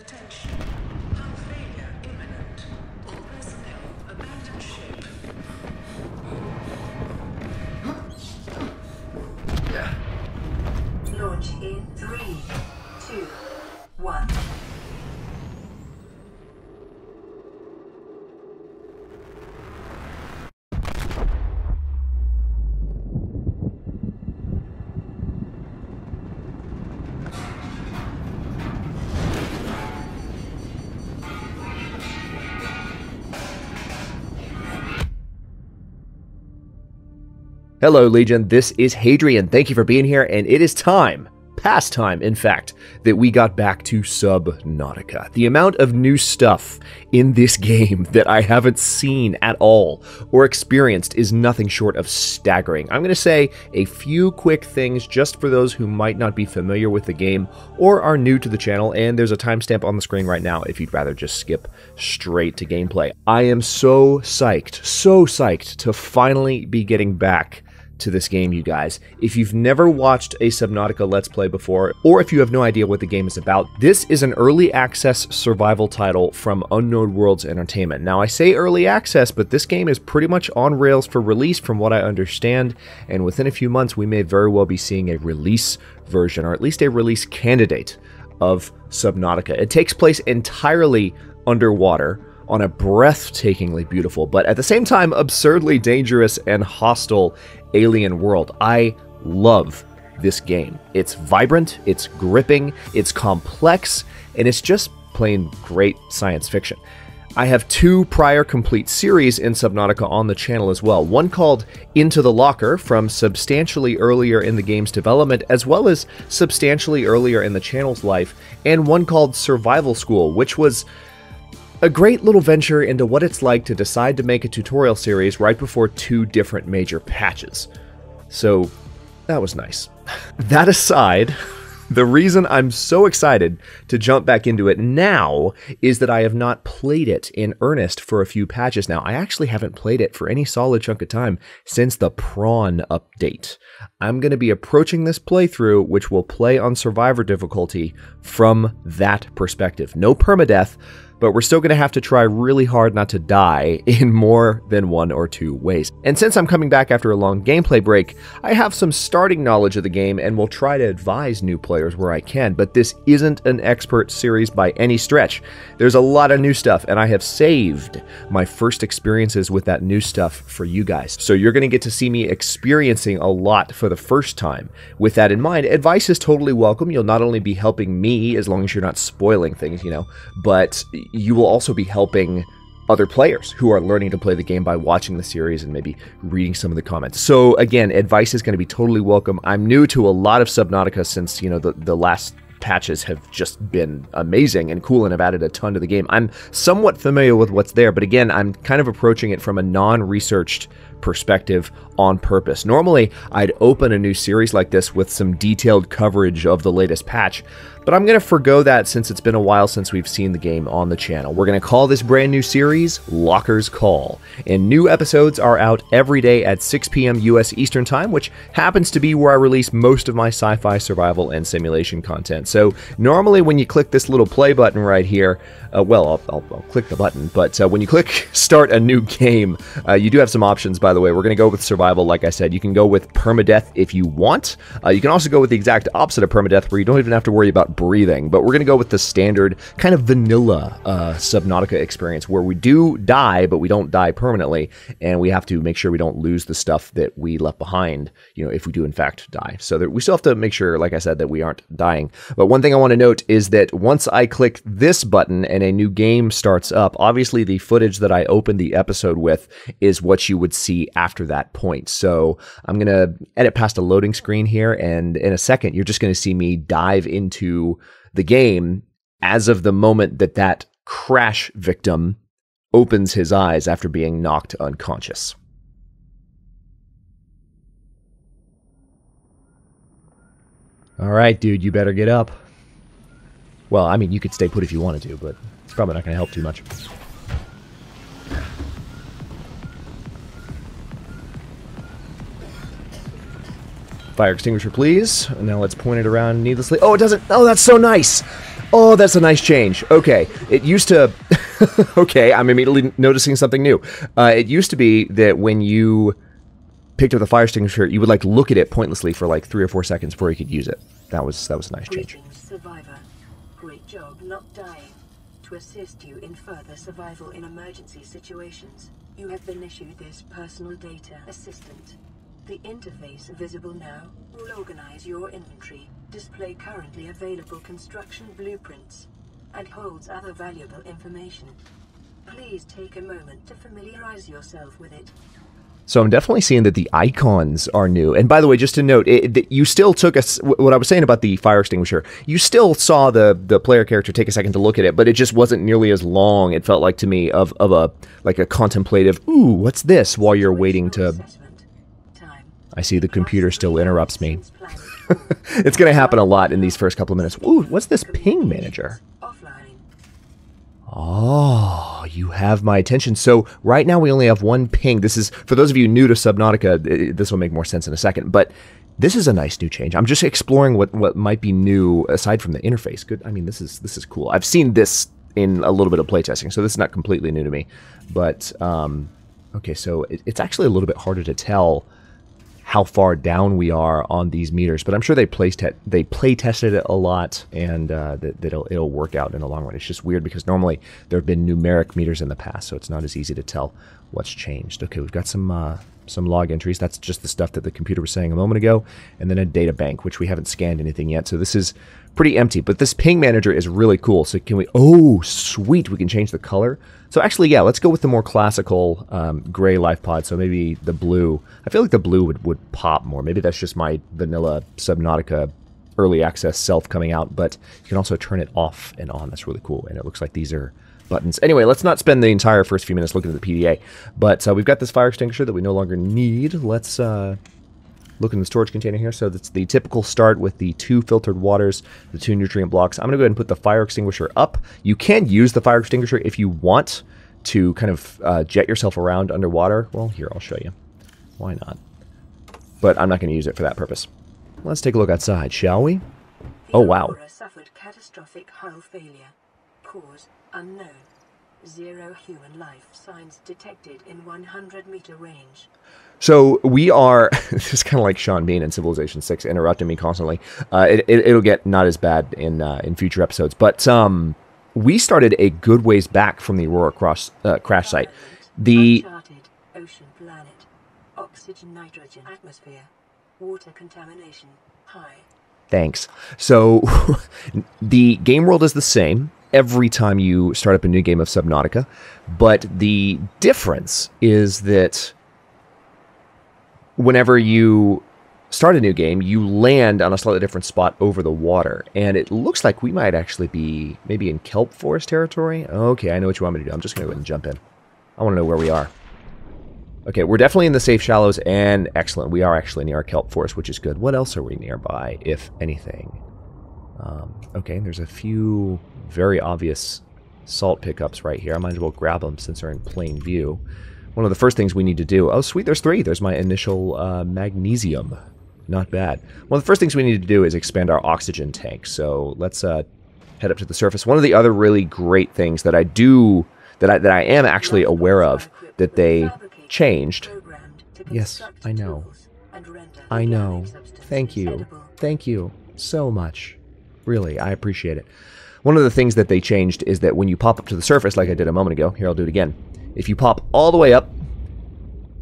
Attention. Hull failure imminent. All personnel abandon ship. Launch in 3, 2, 1. Hello, Legion. This is Hadrian. Thank you for being here, and it is time, past time, in fact, that we got back to Subnautica. The amount of new stuff in this game that I haven't seen at all or experienced is nothing short of staggering. I'm going to say a few quick things just for those who might not be familiar with the game or are new to the channel, and there's a timestamp on the screen right now if you'd rather just skip straight to gameplay. I am so psyched to finally be getting back to this game, you guys. If you've never watched a Subnautica Let's Play before, or if you have no idea what the game is about, this is an early access survival title from Unknown Worlds Entertainment. Now, I say early access, but this game is pretty much on rails for release from what I understand, and within a few months we may very well be seeing a release version, or at least a release candidate of Subnautica. It takes place entirely underwater, on a breathtakingly beautiful, but at the same time absurdly dangerous and hostile alien world. I love this game. It's vibrant, it's gripping, it's complex, and it's just plain great science fiction. I have two prior complete series in Subnautica on the channel as well. One called Into the Locker from substantially earlier in the game's development, as well as substantially earlier in the channel's life, and one called Survival School, which was a great little venture into what it's like to decide to make a tutorial series right before two different major patches. So that was nice. That aside, the reason I'm so excited to jump back into it now is that I have not played it in earnest for a few patches now. I actually haven't played it for any solid chunk of time since the Prawn update. I'm going to be approaching this playthrough, which will play on Survivor difficulty, from that perspective. No permadeath, but we're still going to have to try really hard not to die in more than one or two ways. And since I'm coming back after a long gameplay break, I have some starting knowledge of the game and will try to advise new players where I can, but this isn't an expert series by any stretch. There's a lot of new stuff, and I have saved my first experiences with that new stuff for you guys. So you're going to get to see me experiencing a lot for the first time. With that in mind, advice is totally welcome. You'll not only be helping me, as long as you're not spoiling things, you know, but you will also be helping other players who are learning to play the game by watching the series and maybe reading some of the comments. So again, advice is going to be totally welcome. I'm new to a lot of Subnautica since, you know, the last patches have just been amazing and cool and have added a ton to the game. I'm somewhat familiar with what's there, but again, I'm kind of approaching it from a non-researched perspective on purpose. Normally, I'd open a new series like this with some detailed coverage of the latest patch, but I'm going to forgo that since it's been a while since we've seen the game on the channel. We're going to call this brand new series Locker's Call, and new episodes are out every day at 6 p.m. US Eastern Time, which happens to be where I release most of my sci-fi, survival, and simulation content. So normally when you click this little play button right here, well, I'll click the button, but when you click start a new game, you do have some options, by the way. We're going to go with survival, like I said. You can go with permadeath if you want. You can also go with the exact opposite of permadeath, where you don't even have to worry about breathing, but we're going to go with the standard kind of vanilla Subnautica experience, where we do die, but we don't die permanently, and we have to make sure we don't lose the stuff that we left behind, you know, if we do in fact die. So we still have to make sure, like I said, that we aren't dying. But one thing I want to note is that once I click this button and a new game starts up, obviously the footage that I opened the episode with is what you would see after that point. So I'm going to edit past a loading screen here, and in a second, you're just going to see me dive into the game as of the moment that that crash victim opens his eyes after being knocked unconscious. All right, dude, you better get up. Well, I mean, you could stay put if you wanted to, but it's probably not going to help too much. Fire extinguisher, please. And now let's point it around needlessly. Oh, it doesn't. Oh, that's so nice. Oh, that's a nice change. Okay, it used to... okay, I'm immediately noticing something new. It used to be that when you picked up the fire extinguisher, you would like look at it pointlessly for like 3 or 4 seconds before you could use it. That was a nice change. Greetings, survivor. Great job not dying. To assist you in further survival in emergency situations, you have been issued this personal data assistant. The interface visible now will organize your inventory, display currently available construction blueprints, and holds other valuable information. Please take a moment to familiarize yourself with it. So I'm definitely seeing that the icons are new. And by the way, just to note, you still took us, what I was saying about the fire extinguisher, you still saw the player character take a second to look at it, but it just wasn't nearly as long, it felt like to me, of a contemplative, ooh, what's this, while you're waiting to... I see the computer still interrupts me. It's going to happen a lot in these first couple of minutes. Ooh, what's this ping manager? Oh, you have my attention. So right now we only have one ping. This is, for those of you new to Subnautica, this will make more sense in a second, but this is a nice new change. I'm just exploring what might be new aside from the interface. Good. I mean, this is cool. I've seen this in a little bit of playtesting, so this is not completely new to me. But, okay, so it's actually a little bit harder to tell how far down we are on these meters, but I'm sure they play tested it a lot, and that it'll work out in the long run. It's just weird because normally there have been numeric meters in the past, so it's not as easy to tell what's changed. Okay, we've got some log entries. That's just the stuff that the computer was saying a moment ago, and then a data bank, which we haven't scanned anything yet, so this is pretty empty. But this ping manager is really cool. So can we? Oh, sweet! We can change the color. So actually, yeah, let's go with the more classical gray life pod. So maybe the blue. I feel like the blue would pop more. Maybe that's just my vanilla Subnautica early access self coming out. But you can also turn it off and on. That's really cool. And it looks like these are buttons. Anyway, let's not spend the entire first few minutes looking at the PDA. But we've got this fire extinguisher that we no longer need. Let's look in the storage container here. So that's the typical start with the 2 filtered waters, the 2 nutrient blocks. I'm going to go ahead and put the fire extinguisher up. You can use the fire extinguisher if you want to kind of jet yourself around underwater. Well, here, I'll show you. Why not? But I'm not going to use it for that purpose. Let's take a look outside, shall we? Oh, wow. Aurora suffered catastrophic hull failure. Cause unknown. 0 human life signs detected in 100-meter range. So we are, this is kind of like Sean Bean in Civilization 6 interrupting me constantly. It'll get not as bad in future episodes. But we started a good ways back from the Aurora crash site. The uncharted ocean planet. Oxygen, nitrogen, atmosphere. Water contamination. High. Thanks. So the game world is the same every time you start up a new game of Subnautica. But the difference is that whenever you start a new game, you land on a slightly different spot over the water. And it looks like we might actually be maybe in kelp forest territory. Okay, I know what you want me to do. I'm just going to go ahead and jump in. I want to know where we are. Okay, we're definitely in the safe shallows, and excellent. We are actually near our kelp forest, which is good. What else are we nearby, if anything? Okay, there's a few very obvious salt pickups right here. I might as well grab them since they're in plain view. One of the first things we need to do... Oh, sweet, there's 3. There's my initial magnesium. Not bad. One of the first things we need to do is expand our oxygen tank. So let's head up to the surface. One of the other really great things that I do... that I am actually aware of that they changed... Yes, I know. I know. Thank you. Thank you so much. Really, I appreciate it. One of the things that they changed is that when you pop up to the surface, like I did a moment ago, here I'll do it again. If you pop all the way up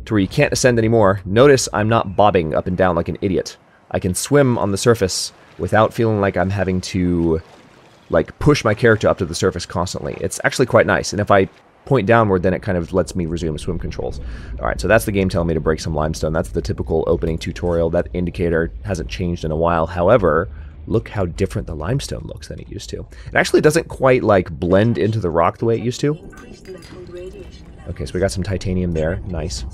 to where you can't ascend anymore, notice I'm not bobbing up and down like an idiot. I can swim on the surface without feeling like I'm having to like push my character up to the surface constantly. It's actually quite nice. And if I point downward, then it kind of lets me resume swim controls. Alright, so that's the game telling me to break some limestone. That's the typical opening tutorial. That indicator hasn't changed in a while. However, look how different the limestone looks than it used to. It actually doesn't quite like blend into the rock the way it used to. Okay, so we got some titanium there. Nice.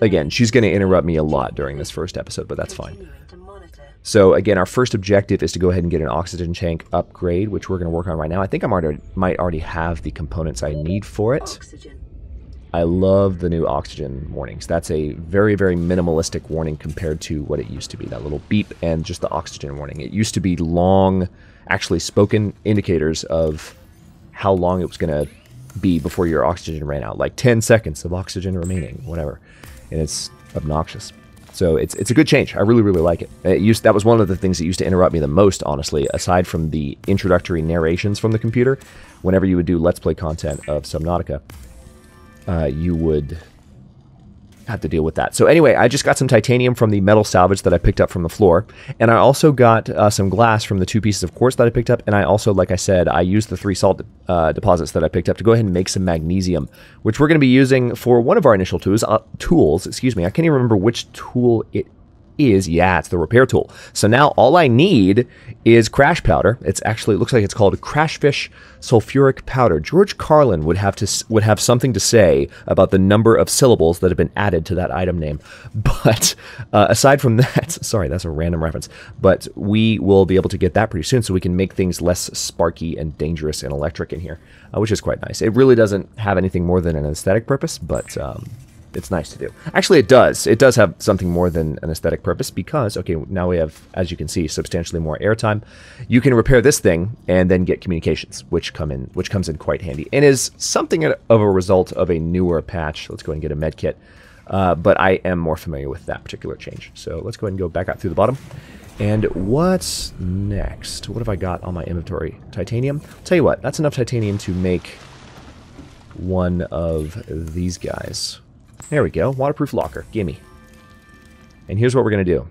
Again, she's going to interrupt me a lot during this first episode, but that's fine. So again, our first objective is to go ahead and get an oxygen tank upgrade, which we're going to work on right now. I think I might already have the components I need for it. I love the new oxygen warnings. That's a very, very minimalistic warning compared to what it used to be. That little beep and just the oxygen warning. It used to be long, actually spoken indicators of how long it was going to be before your oxygen ran out. Like 10 seconds of oxygen remaining, whatever. And it's obnoxious. So it's a good change. I really, really like it. That was one of the things that used to interrupt me the most, honestly, aside from the introductory narrations from the computer. Whenever you would do Let's Play content of Subnautica, you would have to deal with that. So anyway, I just got some titanium from the metal salvage that I picked up from the floor. And I also got some glass from the 2 pieces of quartz that I picked up. And I also, like I said, I used the 3 salt deposits that I picked up to go ahead and make some magnesium, which we're going to be using for one of our initial tools. Excuse me. I can't even remember which tool it is. Yeah, it's the repair tool. So now all I need is crash powder. It looks like it's called crashfish sulfuric powder. George Carlin would have something to say about the number of syllables that have been added to that item name. But aside from that, sorry, that's a random reference. But we will be able to get that pretty soon, so we can make things less sparky and dangerous and electric in here, which is quite nice. It really doesn't have anything more than an aesthetic purpose, but it's nice to do. Actually, it does. It does have something more than an aesthetic purpose because, okay, now we have, as you can see, substantially more airtime. You can repair this thing and then get communications, which comes in quite handy and is something of a result of a newer patch. Let's go ahead and get a med kit. But I am more familiar with that particular change. So let's go ahead and go back out through the bottom. And what's next? What have I got on my inventory? Titanium? I'll tell you what, that's enough titanium to make one of these guys. There we go. Waterproof locker. Gimme. And here's what we're going to do.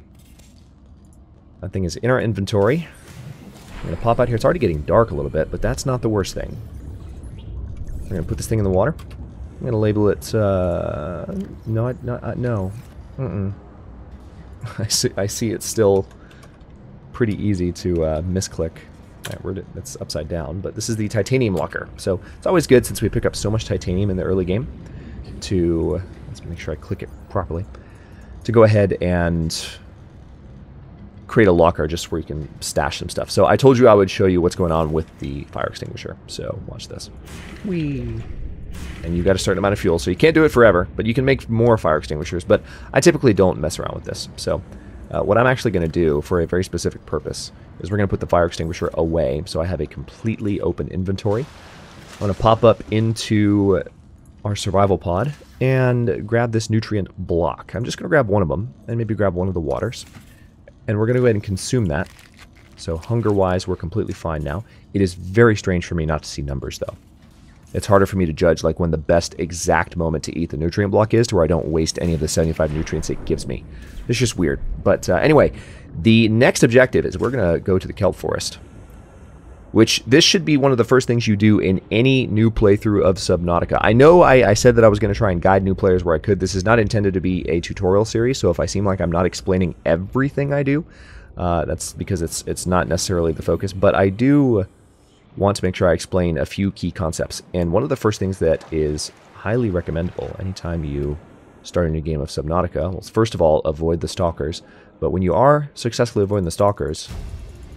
That thing is in our inventory. I'm going to pop out here. It's already getting dark a little bit, but that's not the worst thing. I'm going to put this thing in the water. I'm going to label it... no. I see it's still pretty easy to misclick. Alright, it's upside down, but this is the titanium locker. So it's always good, since we pick up so much titanium in the early game, to... let's make sure I click it properly. To go ahead and create a locker just where you can stash some stuff. So I told you I would show you what's going on with the fire extinguisher. So watch this. Whee! And you've got a certain amount of fuel, so you can't do it forever, but you can make more fire extinguishers. But I typically don't mess around with this. So what I'm actually going to do for a very specific purpose is we're going to put the fire extinguisher away, so I have a completely open inventory. I'm going to pop up into our survival pod and grab this nutrient block. I'm just going to grab one of them and maybe grab one of the waters. And we're going to go ahead and consume that. So hunger-wise, we're completely fine now. It is very strange for me not to see numbers, though. It's harder for me to judge like when the best exact moment to eat the nutrient block is, to where I don't waste any of the 75 nutrients it gives me. It's just weird. But anyway, the next objective is we're going to go to the kelp forest. Which, this should be one of the first things you do in any new playthrough of Subnautica. I know I said that I was going to try and guide new players where I could. This is not intended to be a tutorial series, so if I seem like I'm not explaining everything I do, that's because it's not necessarily the focus. But I do want to make sure I explain a few key concepts. And one of the first things that is highly recommendable anytime you start a new game of Subnautica, well, first of all, avoid the stalkers. But when you are successfully avoiding the stalkers,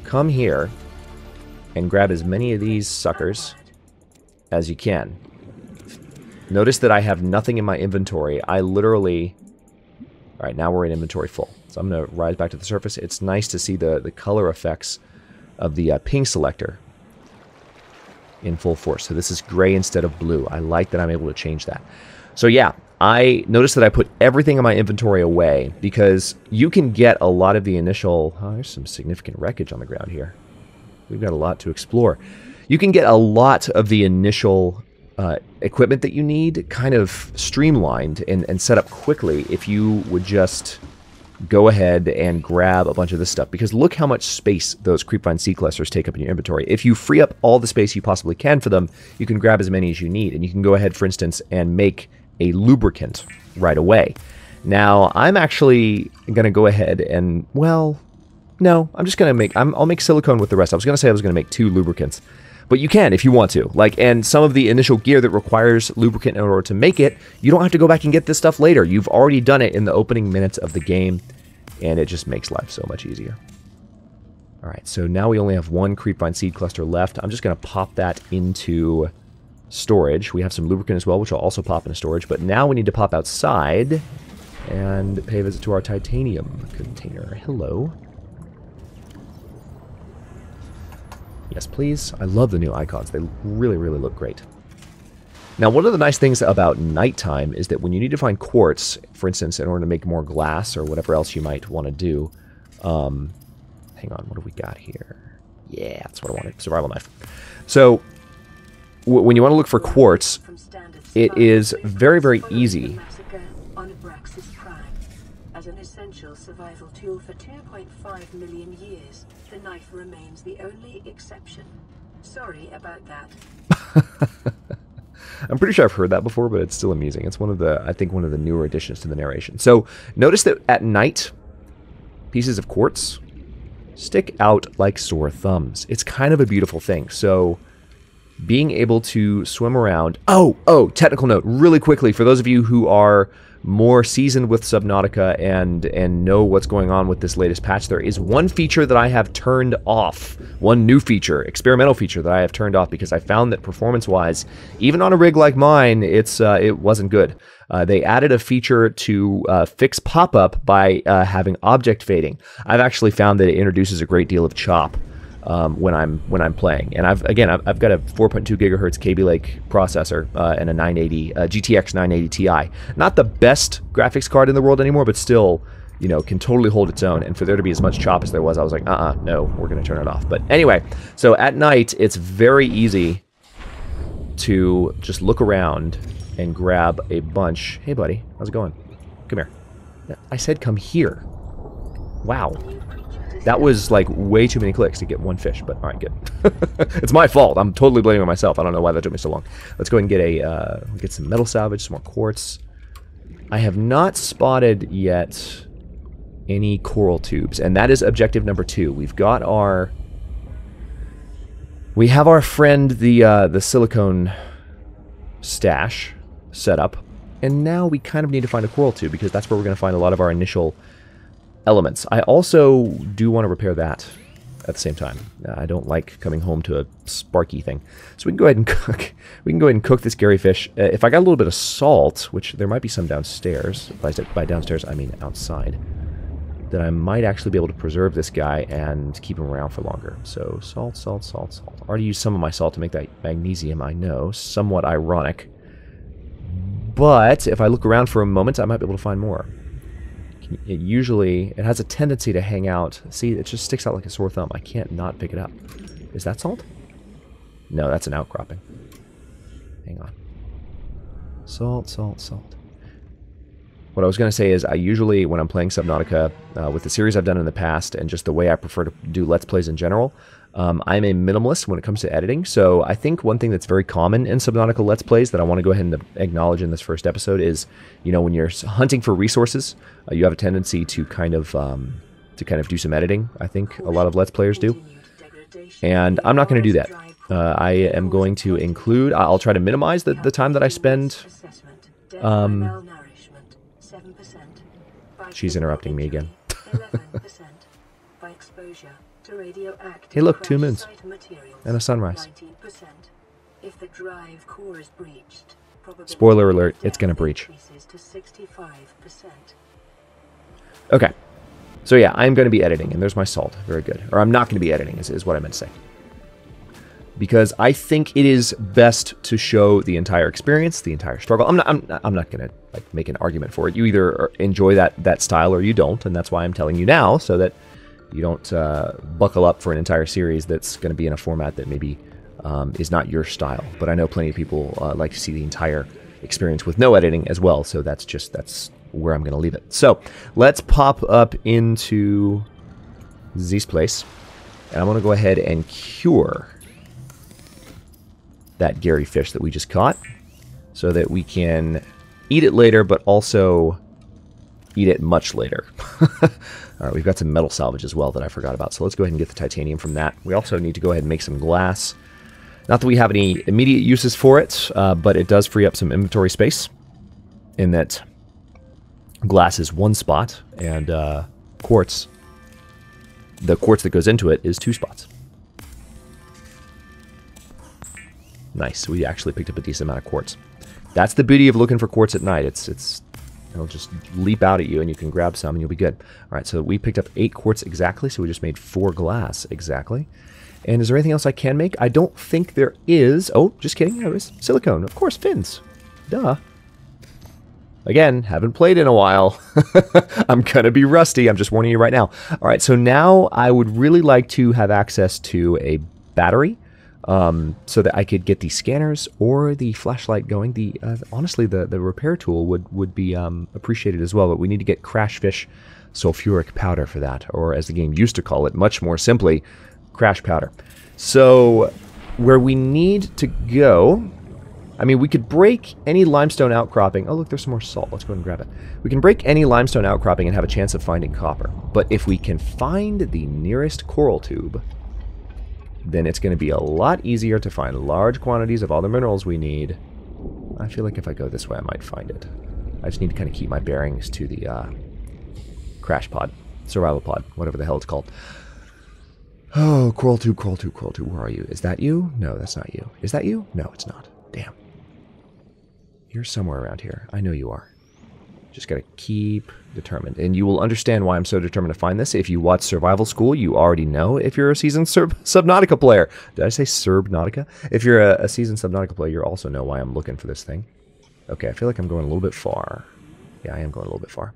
come here and grab as many of these suckers as you can. Notice that I have nothing in my inventory. I literally... Alright, now we're in inventory full. So I'm going to rise back to the surface. It's nice to see the color effects of the ping selector in full force. So this is gray instead of blue. I like that I'm able to change that. So yeah, I noticed that I put everything in my inventory away because you can get a lot of the initial... Oh, there's some significant wreckage on the ground here. We've got a lot to explore. You can get a lot of the initial equipment that you need kind of streamlined and set up quickly if you would just go ahead and grab a bunch of this stuff. Because look how much space those creepvine seed clusters take up in your inventory. If you free up all the space you possibly can for them, you can grab as many as you need. And you can go ahead, for instance, and make a lubricant right away. Now, I'm actually going to go ahead and, well... No, I'm just going to make... I'll make silicone with the rest. I was going to say I was going to make 2 lubricants. But you can if you want to. And some of the initial gear that requires lubricant in order to make it, you don't have to go back and get this stuff later. You've already done it in the opening minutes of the game, and it just makes life so much easier. Alright, so now we only have 1 creepvine seed cluster left. I'm just going to pop that into storage. We have some lubricant as well, which will also pop into storage. But now we need to pop outside and pay a visit to our titanium container. Hello. Yes, please. I love the new icons. They really, really look great. Now, one of the nice things about nighttime is that when you need to find quartz, for instance, in order to make more glass or whatever else you might want to do. Hang on, what do we got here? Yeah, that's what I wanted. Survival knife. So, when you want to look for quartz, it is very, very easy. As an essential survival tool for 2.5 million years, the knife remains the only exception. Sorry about that. I'm pretty sure I've heard that before, but it's still amusing. It's one of the, I think, one of the newer additions to the narration. So, notice that at night, pieces of quartz stick out like sore thumbs. It's kind of a beautiful thing. So, being able to swim around... Oh, technical note, really quickly, for those of you who are more seasoned with Subnautica and know what's going on with this latest patch, there is one feature that I have turned off. One new feature, experimental feature that I have turned off because I found that performance-wise, even on a rig like mine, it wasn't good. They added a feature to fix pop-up by having object fading. I've actually found that it introduces a great deal of chop when I'm playing, and I've got a 4.2 gigahertz Kaby Lake processor and a 980 GTX 980 Ti. Not the best graphics card in the world anymore, but still, you know, can totally hold its own. And for there to be as much chop as there was, I was like, no, we're gonna turn it off. But anyway, so at night it's very easy to just look around and grab a bunch. Hey, buddy, how's it going? Come here. I said come here. Wow. That was like way too many clicks to get one fish, but alright, good. It's my fault. I'm totally blaming myself. I don't know why that took me so long. Let's go ahead and get some metal salvage, some more quartz. I have not spotted yet any coral tubes, and that is objective number 2. We have our friend, the silicone stash set up, and now we kind of need to find a coral tube because that's where we're going to find a lot of our initial elements. I also do want to repair that at the same time. I don't like coming home to a sparky thing. So we can go ahead and cook. We can go ahead and cook this Gary fish. If I got a little bit of salt, which there might be some downstairs, by downstairs I mean outside, then I might actually be able to preserve this guy and keep him around for longer. So salt, salt, salt, salt. I already used some of my salt to make that magnesium, I know. Somewhat ironic. But if I look around for a moment, I might be able to find more. It has a tendency to hang out. See, it just sticks out like a sore thumb. I can't not pick it up. Is that salt? No, that's an outcropping. Hang on. Salt, salt, salt. What I was going to say is I usually, when I'm playing Subnautica, with the series I've done in the past and just the way I prefer to do Let's Plays in general, I'm a minimalist when it comes to editing. So I think one thing that's very common in Subnautica Let's Plays that I want to go ahead and acknowledge in this first episode is, you know, when you're hunting for resources, you have a tendency to kind of do some editing. I think a lot of Let's Players do. And I'm not going to do that. I am going to include, I'll try to minimize the time that I spend. She's interrupting me again. Hey look, 2 moons. And a sunrise. Spoiler alert, it's going to breach. Okay. So yeah, I'm going to be editing, and there's my salt. Very good. Or I'm not going to be editing, is what I meant to say. Because I think it is best to show the entire experience, the entire struggle. I'm not going to like make an argument for it. You either enjoy that style or you don't, and that's why I'm telling you now, so that you don't buckle up for an entire series that's going to be in a format that maybe is not your style. But I know plenty of people like to see the entire experience with no editing as well, so that's where I'm going to leave it. So let's pop up into this place, and I'm going to go ahead and cure that Gary fish that we just caught, so that we can eat it later, but also eat it much later. All right, we've got some metal salvage as well that I forgot about, so let's go ahead and get the titanium from that. We also need to go ahead and make some glass. Not that we have any immediate uses for it, but it does free up some inventory space, in that glass is 1 spot, and quartz, the quartz that goes into it, is 2 spots. Nice. We actually picked up a decent amount of quartz. That's the beauty of looking for quartz at night. It'll just leap out at you and you can grab some and you'll be good. All right, so we picked up 8 quartz exactly, so we just made 4 glass exactly. And is there anything else I can make? I don't think there is. Oh, just kidding. There is silicone. Of course, fins. Duh. Again, haven't played in a while. I'm going to be rusty. I'm just warning you right now. All right, so now I would really like to have access to a battery so that I could get the scanners or the flashlight going. Honestly, the repair tool would be appreciated as well, but we need to get crashfish sulfuric powder for that, or as the game used to call it, much more simply, crash powder. So where we need to go... I mean, we could break any limestone outcropping. Oh, look, there's some more salt. Let's go ahead and grab it. We can break any limestone outcropping and have a chance of finding copper. But if we can find the nearest coral tube, then it's going to be a lot easier to find large quantities of all the minerals we need. I feel like if I go this way, I might find it. I just need to kind of keep my bearings to the crash pod, survival pod, whatever the hell it's called. Oh, coral tube, coral tube, coral tube. Where are you? Is that you? No, that's not you. Is that you? No, it's not. Damn. You're somewhere around here. I know you are. Just gotta keep determined. And you will understand why I'm so determined to find this. If you watch Survival School, you already know if you're a seasoned Subnautica player. Did I say Subnautica? If you're a seasoned Subnautica player, you also know why I'm looking for this thing. Okay, I feel like I'm going a little bit far. Yeah, I am going a little bit far.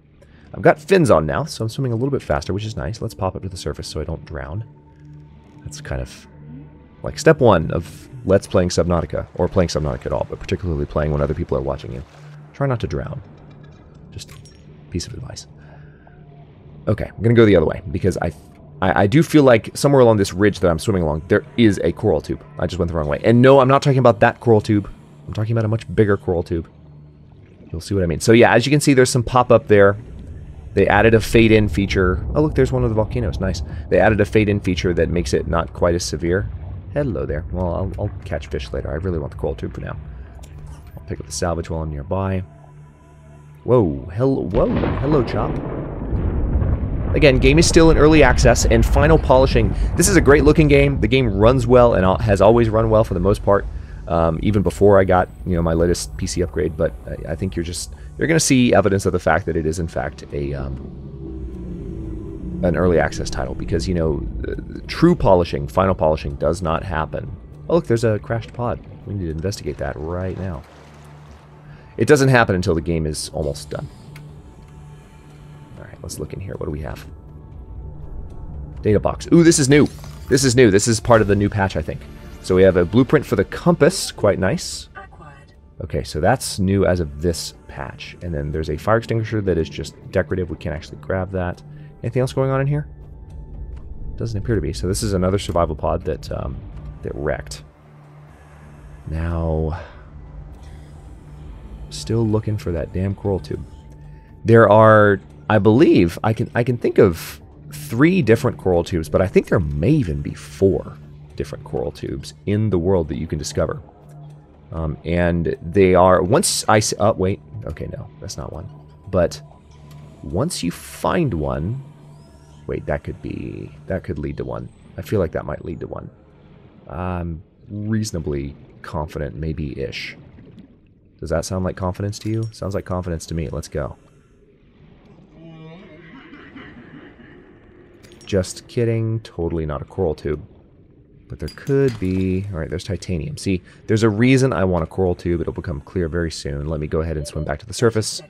I've got fins on now, so I'm swimming a little bit faster, which is nice. Let's pop up to the surface so I don't drown. That's kind of like step 1 of Let's playing Subnautica, or playing Subnautica at all, but particularly playing when other people are watching you. Try not to drown. Just piece of advice. Okay, I'm going to go the other way, because I do feel like somewhere along this ridge that I'm swimming along, there is a coral tube. I just went the wrong way. And no, I'm not talking about that coral tube. I'm talking about a much bigger coral tube. You'll see what I mean. So yeah, as you can see, there's some pop-up there. They added a fade-in feature. Oh, look, there's one of the volcanoes. Nice. They added a fade-in feature that makes it not quite as severe. Hello there. Well, I'll catch fish later. I really want the coral tube for now. I'll pick up the salvage while I'm nearby. Whoa. Hello, Chop. Again, game is still in early access and final polishing. This is a great looking game. The game runs well and has always run well for the most part. Even before I got, my latest PC upgrade. But I think you're going to see evidence of the fact that it is in fact an early access title, because true polishing, final polishing, does not happen. Oh look, there's a crashed pod. We need to investigate that right now. It doesn't happen until the game is almost done. Alright, let's look in here. What do we have? Data box. Ooh, this is new. This is new. This is part of the new patch, I think. So we have a blueprint for the compass. Quite nice. Okay, so that's new as of this patch. And then there's a fire extinguisher that is just decorative. We can't actually grab that. Anything else going on in here? Doesn't appear to be. So this is another survival pod that wrecked. Now, still looking for that damn coral tube. There are, I believe, I can think of 3 different coral tubes, but I think there may even be 4 different coral tubes in the world that you can discover. And they are, once I, oh wait, okay, no, that's not one. But once you find one, wait, that could lead to one. I feel like that might lead to one. I'm reasonably confident, maybe-ish. Does that sound like confidence to you? Sounds like confidence to me. Let's go. Just kidding. Totally not a coral tube. But there could be... Alright, there's titanium. See, there's a reason I want a coral tube. It'll become clear very soon. Let me go ahead and swim back to the surface,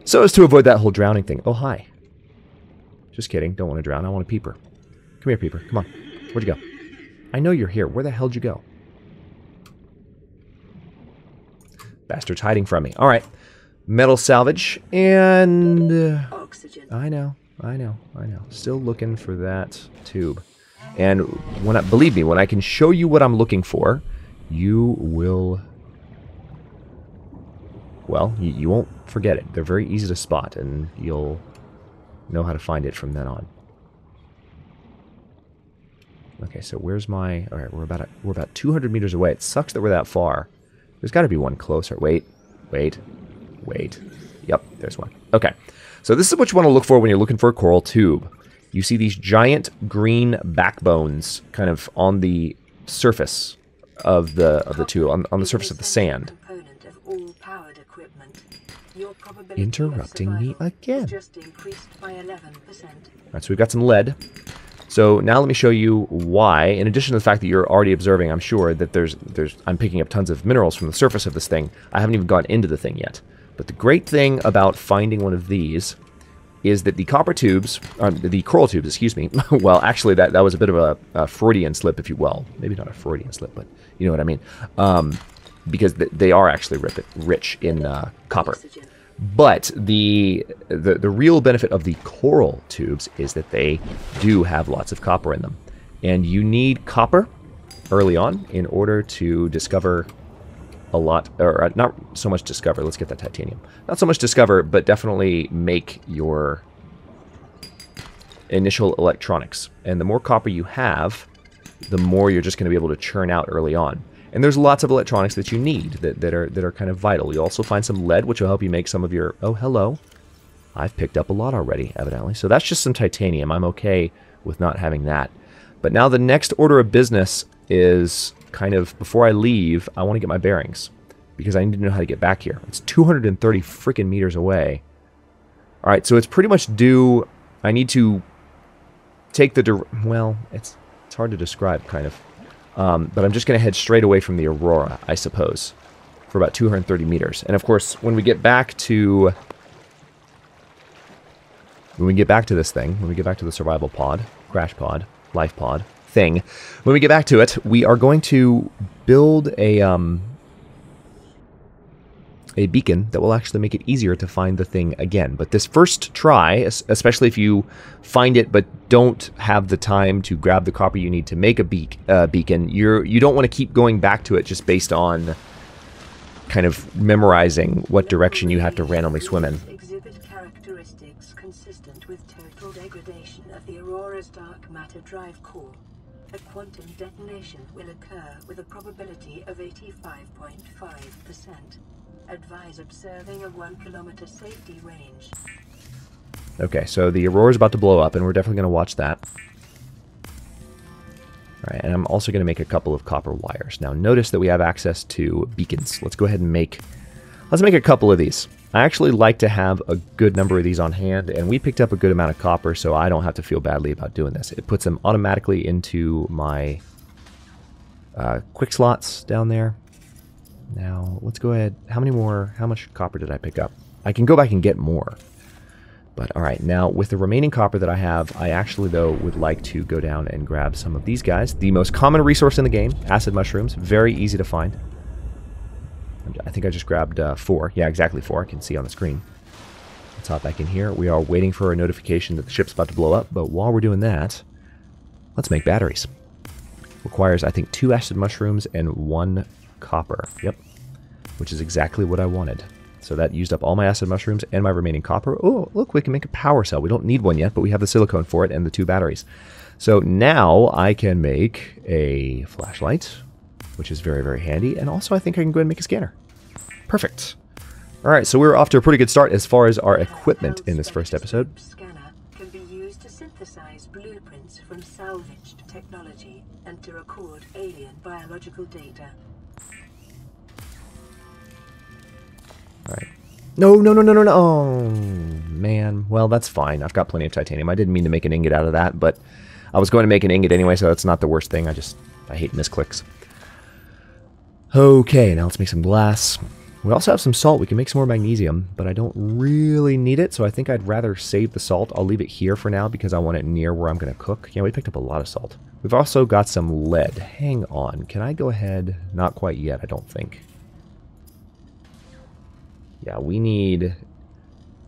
so as to avoid that whole drowning thing. Oh, hi. Just kidding. Don't want to drown. I want a peeper. Come here, peeper. Come on. Where'd you go? I know you're here. Where the hell'd you go? Bastard's hiding from me. Alright. Metal salvage. And... Oxygen. I know. Still looking for that tube. And believe me, when I can show you what I'm looking for, you will... Well, you won't forget it. They're very easy to spot, and you'll know how to find it from then on. Okay, so where's my... Alright, we're about 200 meters away. It sucks that we're that far. There's got to be one closer. Wait. Yep, there's one. Okay, so this is what you want to look for when you're looking for a coral tube. You see these giant green backbones kind of on the surface of the two on the surface of the sand. Component of all powered equipment. Your probability of Interrupting me survival again. is just increased by 11%. All right, so we've got some lead. So now let me show you why, in addition to the fact that you're already observing, I'm sure, that I'm picking up tons of minerals from the surface of this thing. I haven't even gone into the thing yet. But the great thing about finding one of these is that the copper tubes, the coral tubes, excuse me, well, actually, that was a bit of a Freudian slip, if you will. Maybe not a Freudian slip, but you know what I mean. Because they are actually rich in copper. But the real benefit of the coral tubes is that they do have lots of copper in them. And you need copper early on in order to discover a lot, or not so much discover, let's get that titanium. Not so much discover, but definitely make your initial electronics. And the more copper you have, the more you're just going to be able to churn out early on. And there's lots of electronics that you need that are kind of vital. You also find some lead, which will help you make some of your... Oh, hello. I've picked up a lot already, evidently. So that's just some titanium. I'm okay with not having that. But now the next order of business is kind of, before I leave, I want to get my bearings. Because I need to know how to get back here. It's 230 freaking meters away. Alright, so it's pretty much due... I need to take the... Well, it's hard to describe, kind of. But I'm just going to head straight away from the Aurora, I suppose, for about 230 meters. And of course, when we get back to this thing, when we get back to the survival pod, crash pod, life pod thing, when we get back to it, we are going to build a beacon that will actually make it easier to find the thing again. But this first try, especially if you find it but don't have the time to grab the copper you need to make a beacon, you don't want to keep going back to it just based on kind of memorizing what direction you have to randomly swim in. Exhibit characteristics consistent with total degradation of the Aurora's dark matter drive core. A quantum detonation will occur with a probability of 85.5%. Advise observing a 1 kilometer safety range. Okay, so the Aurora's about to blow up, and we're definitely going to watch that. Alright, and I'm also going to make a couple of copper wires. Now, notice that we have access to beacons. Let's go ahead and let's make a couple of these. I actually like to have a good number of these on hand, and we picked up a good amount of copper, so I don't have to feel badly about doing this. It puts them automatically into my quick slots down there. Now, let's go ahead. How much copper did I pick up? I can go back and get more. But, alright, now, with the remaining copper that I have, I actually, though, would like to go down and grab some of these guys. The most common resource in the game, acid mushrooms. Very easy to find. I think I just grabbed 4. Yeah, exactly 4. I can see on the screen. Let's hop back in here. We are waiting for a notification that the ship's about to blow up. But while we're doing that, let's make batteries. Requires, I think, 2 acid mushrooms and 1 copper. Yep. Which is exactly what I wanted. So that used up all my acid mushrooms and my remaining copper. Oh, look, we can make a power cell. We don't need one yet, but we have the silicone for it and the 2 batteries. So now I can make a flashlight, which is very, very handy. And also I think I can go ahead and make a scanner. Perfect. All right, so we're off to a pretty good start as far as our equipment in this first episode. Scanner can be used to synthesize blueprints from salvaged technology and to record alien biological data. Alright. No. Oh, man. Well, that's fine. I've got plenty of titanium. I didn't mean to make an ingot out of that, but I was going to make an ingot anyway, so that's not the worst thing. I hate misclicks. Okay, now let's make some glass. We also have some salt. We can make some more magnesium, but I don't really need it, so I think I'd rather save the salt. I'll leave it here for now because I want it near where I'm going to cook. Yeah, we picked up a lot of salt. We've also got some lead. Hang on. Can I go ahead? Not quite yet, I don't think. Yeah, we need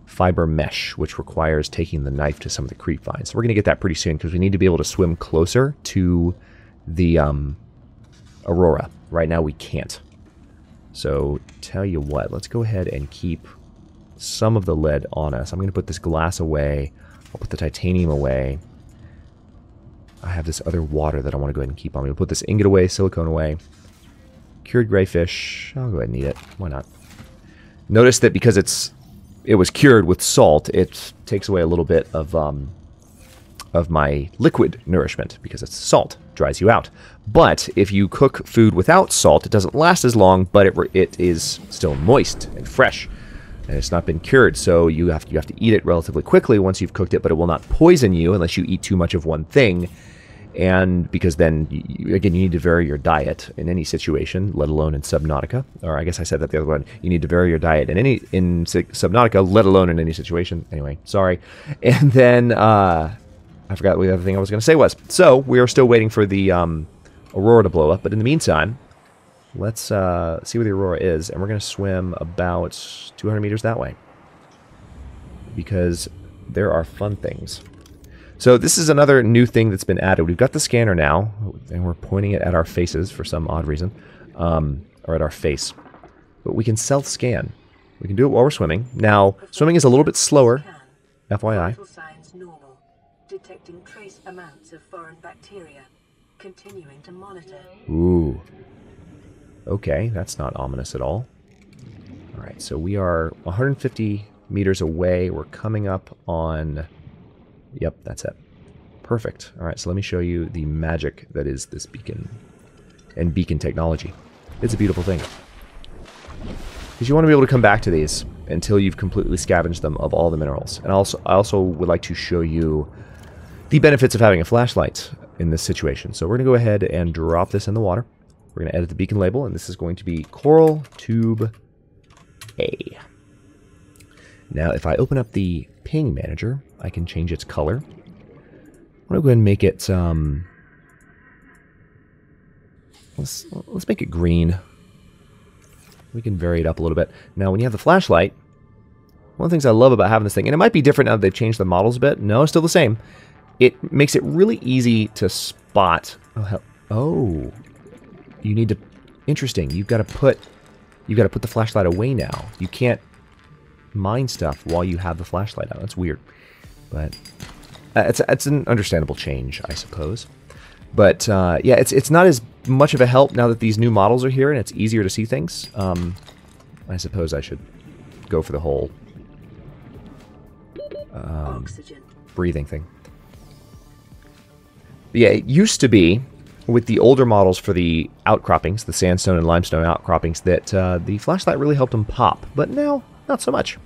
fiber mesh, which requires taking the knife to some of the creep vines. So we're going to get that pretty soon because we need to be able to swim closer to the Aurora. Right now we can't. So tell you what, let's go ahead and keep some of the lead on us. I'm going to put this glass away. I'll put the titanium away. I have this other water that I want to go ahead and keep on. I'm going to put this ingot away, silicone away. Cured gray fish. I'll go ahead and eat it. Why not? Notice that because it was cured with salt, it takes away a little bit of of my liquid nourishment because it's salt, dries you out. But if you cook food without salt, it doesn't last as long, but it is still moist and fresh, and it's not been cured. So you have to eat it relatively quickly once you've cooked it, but it will not poison you unless you eat too much of one thing. And because then, again, you need to vary your diet in any situation, let alone in Subnautica. Or I guess I said that the other one. You need to vary your diet in Subnautica, let alone in any situation. Anyway, sorry. And then I forgot what the other thing I was going to say was. So we are still waiting for the Aurora to blow up. But in the meantime, let's see where the Aurora is. And we're going to swim about 200 meters that way. Because there are fun things. So this is another new thing that's been added. We've got the scanner now, and we're pointing it at our faces for some odd reason, or at our face. But we can self-scan. We can do it while we're swimming. Now, swimming is a little bit slower, FYI. Vital signs normal. Detecting trace amounts of foreign bacteria. Continuing to monitor. Ooh. Okay, that's not ominous at all. All right, so we are 150 meters away. We're coming up on... Yep, that's it. Perfect. All right, so let me show you the magic that is this beacon and beacon technology. It's a beautiful thing. Because you want to be able to come back to these until you've completely scavenged them of all the minerals. And I also would like to show you the benefits of having a flashlight in this situation. So we're going to go ahead and drop this in the water. We're going to edit the beacon label, and this is going to be Coral Tube A. Now, if I open up the ping manager, I can change its color. I'm going to go ahead and make it, let's make it green. We can vary it up a little bit. Now, when you have the flashlight, one of the things I love about having this thing, and it might be different now that they've changed the models a bit. No, it's still the same. It makes it really easy to spot. Oh, you need to. Interesting. You've got to put the flashlight away now. You can't mine stuff while you have the flashlight on. That's weird, but it's an understandable change, I suppose. But yeah, it's not as much of a help now that these new models are here and it's easier to see things. I suppose I should go for the whole breathing thing. But yeah, it used to be with the older models for the outcroppings, the sandstone and limestone outcroppings, that the flashlight really helped them pop, but now not so much.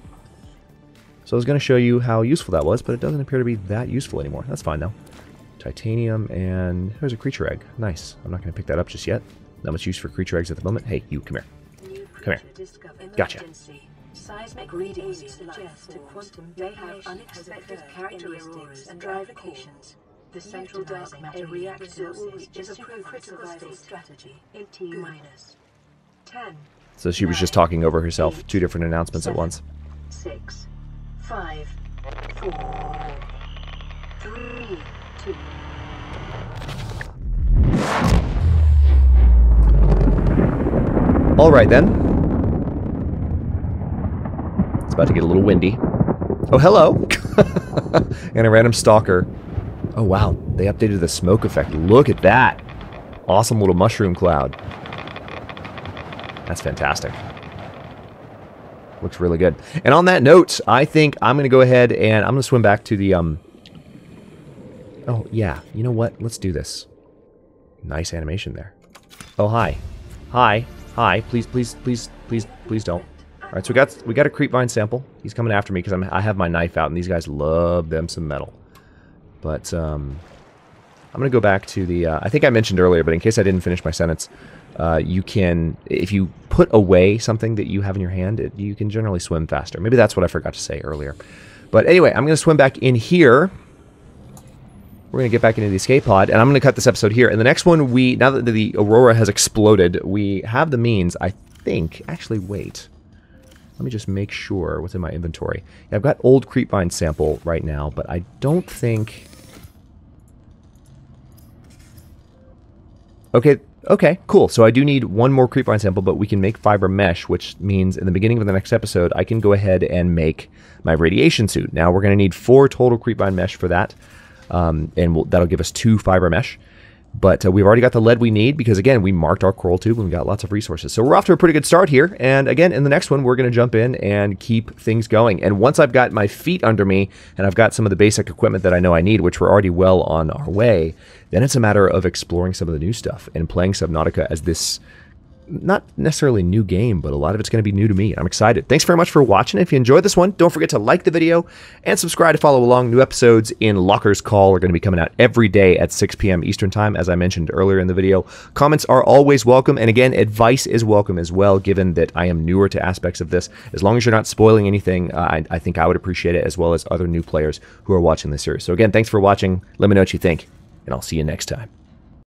So I was going to show you how useful that was, but it doesn't appear to be that useful anymore. That's fine though. Titanium, and there's a creature egg. Nice. I'm not going to pick that up just yet. Not much use for creature eggs at the moment. Hey, you, come here. Come here. Gotcha. Seismic readings suggest a quantum may have unexpected characteristics and drivations. The central dark matter reactor is a proven survival strategy in T-10. So she was just talking over herself. 2 different announcements at once. 6, 5, 4, 3, 2. All right then. It's about to get a little windy. Oh, hello. And a random stalker. Oh, wow. They updated the smoke effect. Look at that. Awesome little mushroom cloud. That's fantastic. Looks really good. And on that note, I think I'm going to go ahead and I'm going to swim back to the... Oh, yeah. You know what? Let's do this. Nice animation there. Oh, hi. Hi. Hi. Please, please, please, please, please don't. All right, so we got a creepvine sample. He's coming after me because I have my knife out, and these guys love them some metal. But I'm going to go back to the... I think I mentioned earlier, but in case I didn't finish my sentence, you can... If you put away something that you have in your hand, you can generally swim faster. Maybe that's what I forgot to say earlier. But anyway, I'm going to swim back in here. We're going to get back into the escape pod, and I'm going to cut this episode here. And the next one, now that the Aurora has exploded, we have the means, I think... Actually, wait. Let me just make sure what's in my inventory. Yeah, I've got old creepvine sample right now, but I don't think... Okay, cool. So I do need one more creepvine sample, but we can make fiber mesh, which means in the beginning of the next episode, I can go ahead and make my radiation suit. Now, we're going to need 4 total creepvine mesh for that, and that'll give us 2 fiber mesh. But we've already got the lead we need because, again, we marked our coral tube and we got lots of resources. So we're off to a pretty good start here. And again, in the next one, we're going to jump in and keep things going. And once I've got my feet under me and I've got some of the basic equipment that I know I need, which we're already well on our way, then it's a matter of exploring some of the new stuff and playing Subnautica as this not necessarily new game, but a lot of it's going to be new to me. I'm excited. Thanks very much for watching. If you enjoyed this one, don't forget to like the video and subscribe to follow along. New episodes in Locker's Call are going to be coming out every day at 6 p.m. Eastern Time, as I mentioned earlier in the video. Comments are always welcome, and again, advice is welcome as well, given that I am newer to aspects of this. As long as you're not spoiling anything, I think I would appreciate it, as well as other new players who are watching this series. So again, thanks for watching. Let me know what you think, and I'll see you next time.